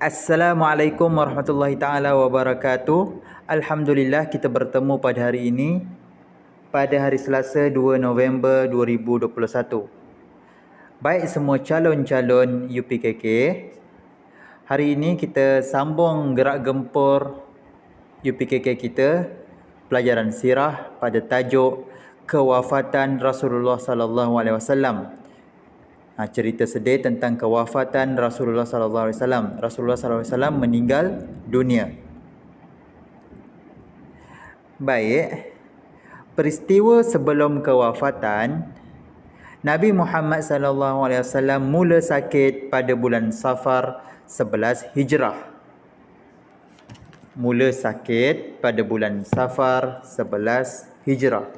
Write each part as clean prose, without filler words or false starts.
Assalamualaikum warahmatullahi taala wabarakatuh. Alhamdulillah kita bertemu pada hari ini, pada hari Selasa 2 November 2021. Baik semua calon-calon UPKK, hari ini kita sambung gerak gempur UPKK kita, pelajaran sirah pada tajuk kewafatan Rasulullah sallallahu alaihi wasallam. Cerita sedih tentang kewafatan Rasulullah sallallahu alaihi wasallam. Rasulullah sallallahu alaihi wasallam meninggal dunia. Baik. Peristiwa sebelum kewafatan Nabi Muhammad sallallahu alaihi wasallam mula sakit pada bulan Safar 11 Hijrah. Mula sakit pada bulan Safar 11 Hijrah.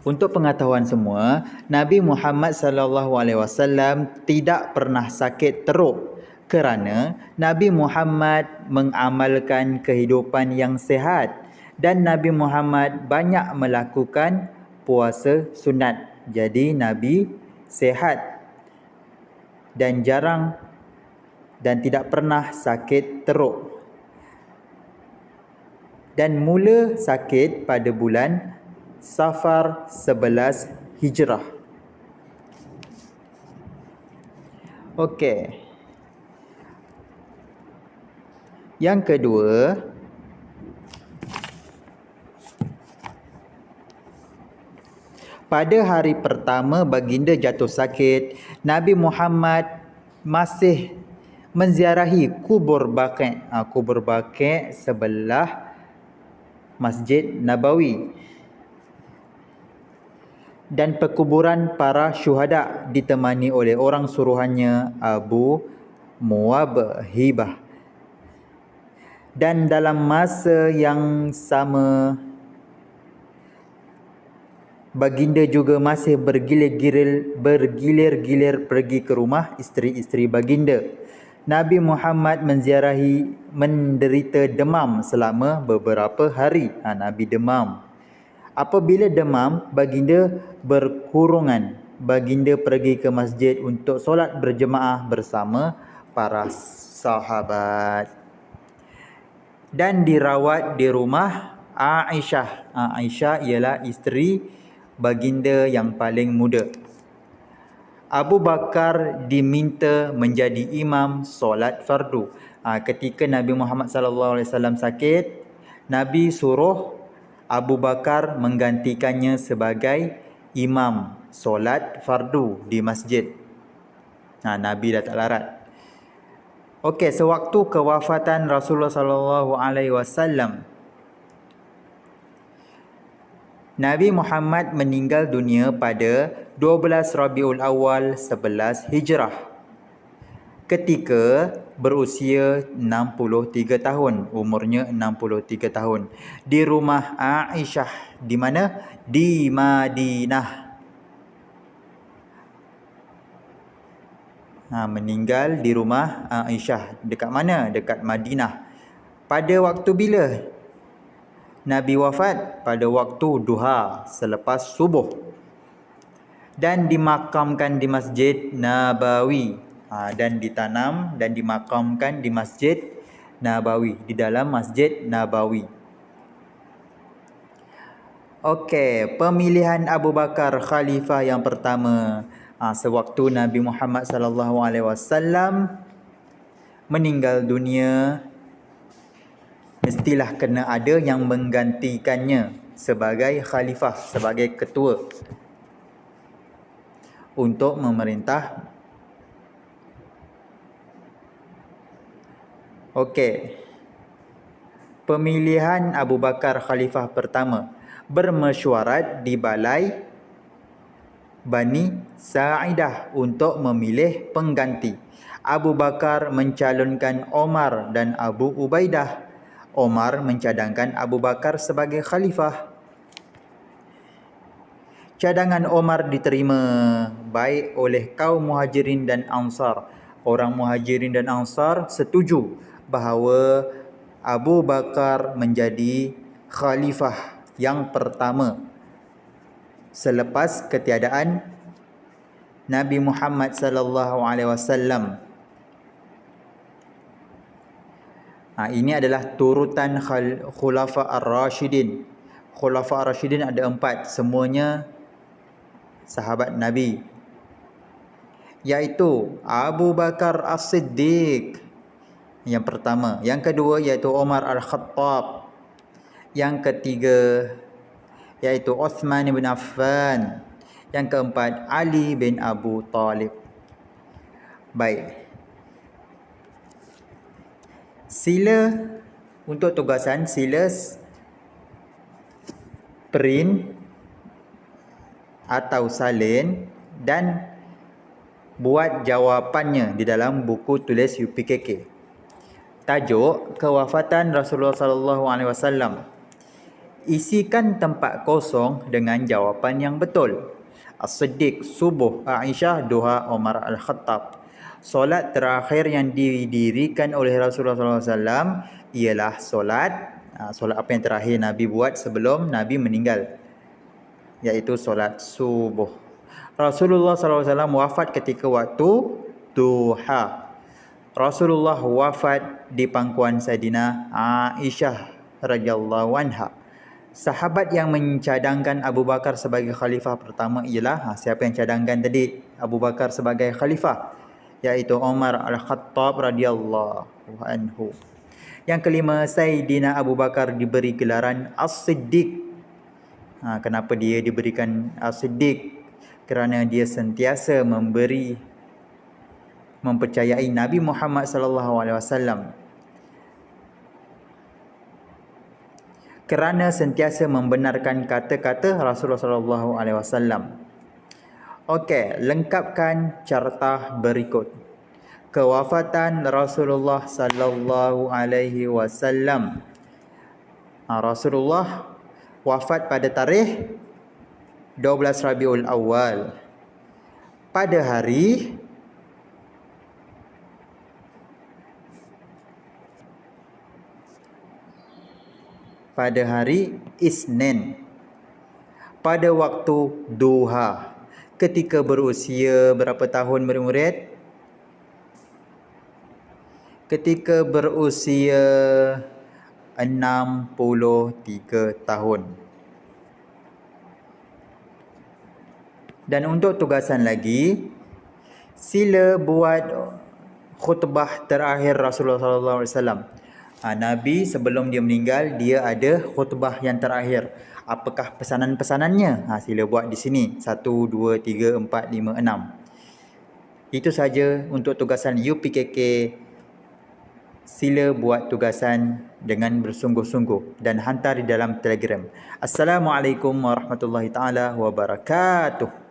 Untuk pengetahuan semua, Nabi Muhammad sallallahu alaihi wasallam tidak pernah sakit teruk kerana Nabi Muhammad mengamalkan kehidupan yang sihat dan Nabi Muhammad banyak melakukan puasa sunat. Jadi Nabi sihat dan jarang dan tidak pernah sakit teruk. Dan mula sakit pada bulan Safar 11 Hijrah. Okey. Yang kedua, pada hari pertama baginda jatuh sakit, Nabi Muhammad masih menziarahi kubur Baqi'. Kubur Baqi' sebelah Masjid Nabawi. Dan perkuburan para syuhada ditemani oleh orang suruhannya Abu Muwabhibah. Dan dalam masa yang sama, baginda juga masih bergilir-gilir pergi ke rumah isteri-isteri baginda. Nabi Muhammad menderita demam selama beberapa hari. Nabi demam. Apabila demam, baginda berkurungan. Baginda pergi ke masjid untuk solat berjemaah bersama para sahabat. Dan dirawat di rumah Aisyah. Aisyah ialah isteri baginda yang paling muda. Abu Bakar diminta menjadi imam solat fardu. Ketika Nabi Muhammad SAW sakit, Nabi suruh Abu Bakar menggantikannya sebagai imam solat fardu di masjid. Nabi dah tak larat. Okey, sewaktu kewafatan Rasulullah sallallahu alaihi wasallam, Nabi Muhammad meninggal dunia pada 12 Rabiul Awal 11 Hijrah ketika berusia 63 tahun, umurnya 63 tahun, di rumah Aisyah. Di mana? Di Madinah. Meninggal di rumah Aisyah. Dekat mana? Dekat Madinah. Pada waktu bila Nabi wafat? Pada waktu duha, selepas subuh. Dan dimakamkan di Masjid Nabawi. Dan ditanam dan dimakamkan di Masjid Nabawi, di dalam Masjid Nabawi. Okey, pemilihan Abu Bakar khalifah yang pertama. Sewaktu Nabi Muhammad sallallahu alaihi wasallam meninggal dunia, mestilah kena ada yang menggantikannya sebagai khalifah, sebagai ketua untuk memerintah. Okey. Pemilihan Abu Bakar khalifah pertama, bermesyuarat di balai Bani Sa'idah untuk memilih pengganti. Abu Bakar mencalonkan Omar dan Abu Ubaidah. Omar mencadangkan Abu Bakar sebagai khalifah. Cadangan Omar diterima baik oleh kaum Muhajirin dan Ansar. Orang Muhajirin dan Ansar setuju bahawa Abu Bakar menjadi khalifah yang pertama selepas ketiadaan Nabi Muhammad sallallahu alaihi wasallam Ini adalah turutan Khulafa Ar-Rashidin. Khulafa Ar-Rashidin ada 4, semuanya sahabat Nabi, iaitu Abu Bakar As-Siddiq yang pertama, yang kedua iaitu Umar Al-Khattab, yang ketiga iaitu Uthman bin Affan, yang keempat Ali bin Abu Talib. Baik. Sila untuk tugasan, sila print atau salin dan buat jawapannya di dalam buku tulis UPKK. Tajuk kewafatan Rasulullah sallallahu alaihi wasallam. Isikan tempat kosong dengan jawapan yang betul. As-Siddiq, subuh. Aisyah, duha. Umar Al-Khattab. Solat terakhir yang didirikan oleh Rasulullah SAW ialah solat apa yang terakhir Nabi buat sebelum Nabi meninggal, iaitu solat subuh. Rasulullah SAW wafat ketika waktu duha. Rasulullah wafat di pangkuan Sayyidina Aisyah radhiyallahu anha. Sahabat yang mencadangkan Abu Bakar sebagai khalifah pertama ialah siapa yang cadangkan tadi Abu Bakar sebagai khalifah, iaitu Umar Al-Khattab radhiyallahu anhu. Yang kelima, Sayyidina Abu Bakar diberi gelaran As-Siddiq. Kenapa dia diberikan As-Siddiq? Kerana dia sentiasa mempercayai Nabi Muhammad sallallahu alaihi wasallam. Kerana sentiasa membenarkan kata-kata Rasulullah sallallahu alaihi wasallam. Okey, lengkapkan carta berikut. Kewafatan Rasulullah sallallahu alaihi wasallam. Rasulullah wafat pada tarikh 12 Rabiul Awal. Pada hari Isnin, pada waktu duha, ketika berusia berapa tahun murid-murid? Ketika berusia 63 tahun. Dan untuk tugasan lagi, sila buat khutbah terakhir Rasulullah sallallahu alaihi wasallam. Nabi sebelum dia meninggal, dia ada khutbah yang terakhir. Apakah pesanan-pesanannya? Sila buat di sini. 1, 2, 3, 4, 5, 6. Itu saja untuk tugasan UPKK. Sila buat tugasan dengan bersungguh-sungguh dan hantar di dalam Telegram. Assalamualaikum warahmatullahi taala wabarakatuh.